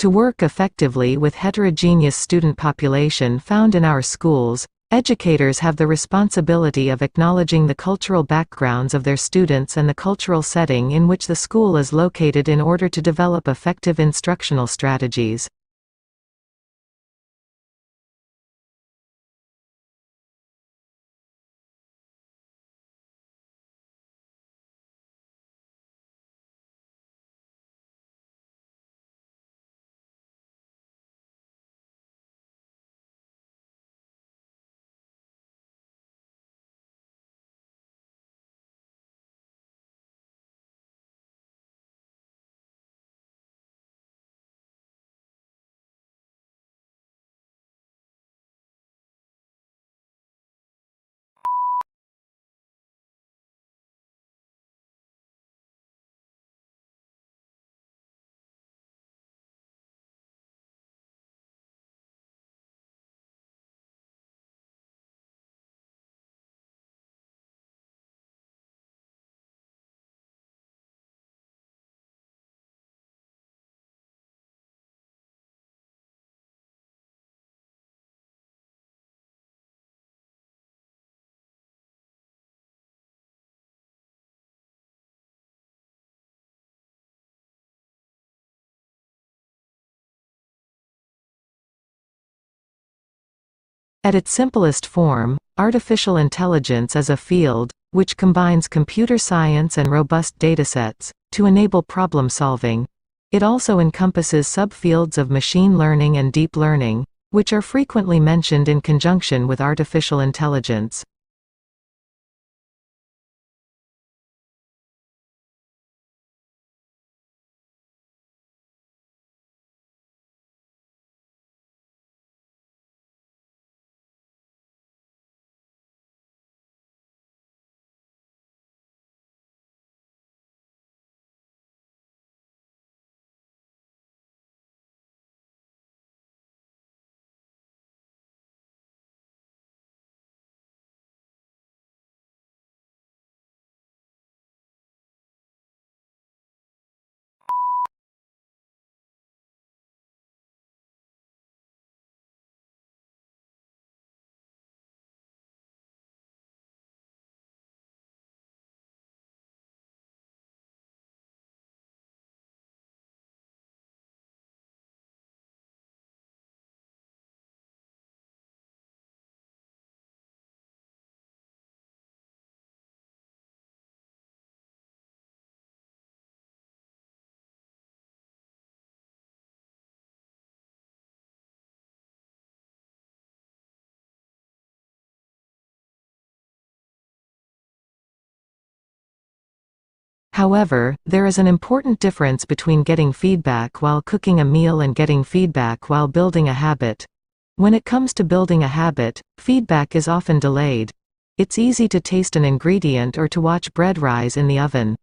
To work effectively with heterogeneous student population found in our schools, educators have the responsibility of acknowledging the cultural backgrounds of their students and the cultural setting in which the school is located in order to develop effective instructional strategies. At its simplest form, artificial intelligence is a field which combines computer science and robust datasets to enable problem solving. It also encompasses subfields of machine learning and deep learning, which are frequently mentioned in conjunction with artificial intelligence. However, there is an important difference between getting feedback while cooking a meal and getting feedback while building a habit. When it comes to building a habit, feedback is often delayed. It's easy to taste an ingredient or to watch bread rise in the oven.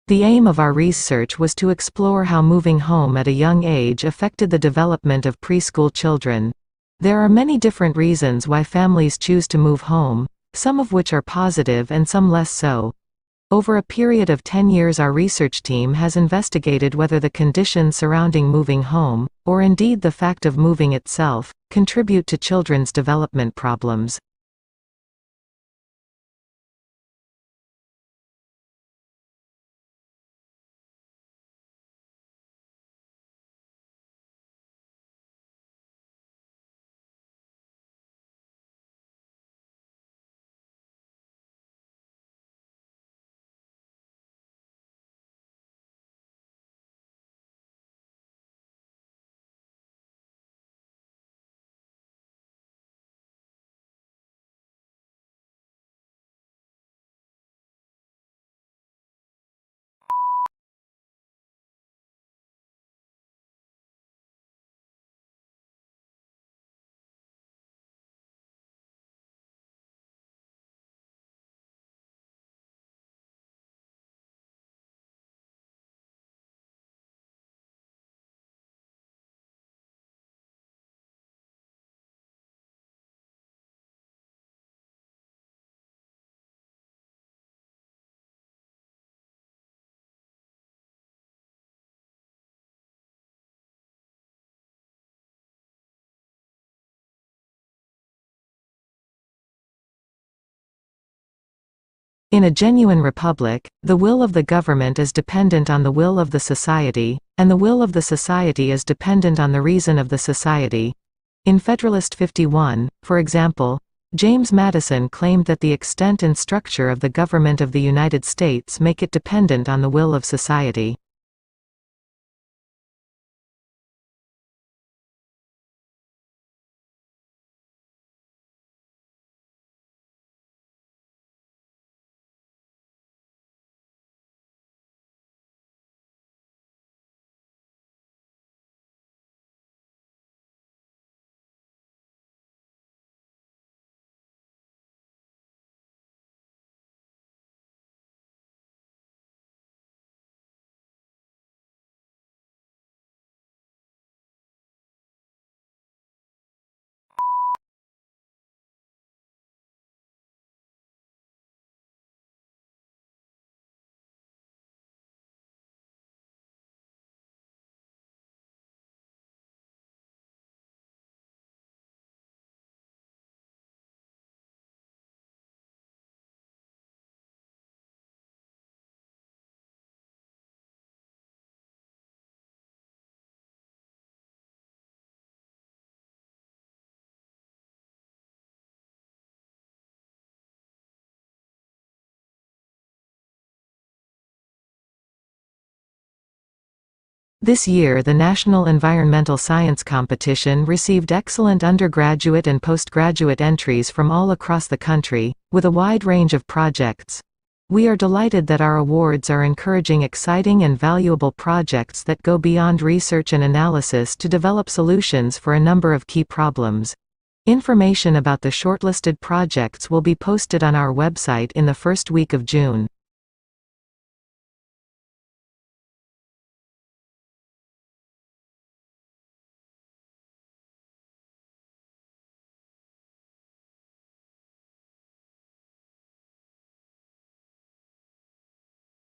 The aim of our research was to explore how moving home at a young age affected the development of preschool children. There are many different reasons why families choose to move home, some of which are positive and some less so. Over a period of 10 years, our research team has investigated whether the conditions surrounding moving home, or indeed the fact of moving itself, contribute to children's development problems. In a genuine republic, the will of the government is dependent on the will of the society, and the will of the society is dependent on the reason of the society. In Federalist 51, for example, James Madison claimed that the extent and structure of the government of the United States make it dependent on the will of society. This year, the National Environmental Science Competition received excellent undergraduate and postgraduate entries from all across the country, with a wide range of projects. We are delighted that our awards are encouraging exciting and valuable projects that go beyond research and analysis to develop solutions for a number of key problems. Information about the shortlisted projects will be posted on our website in the first week of June.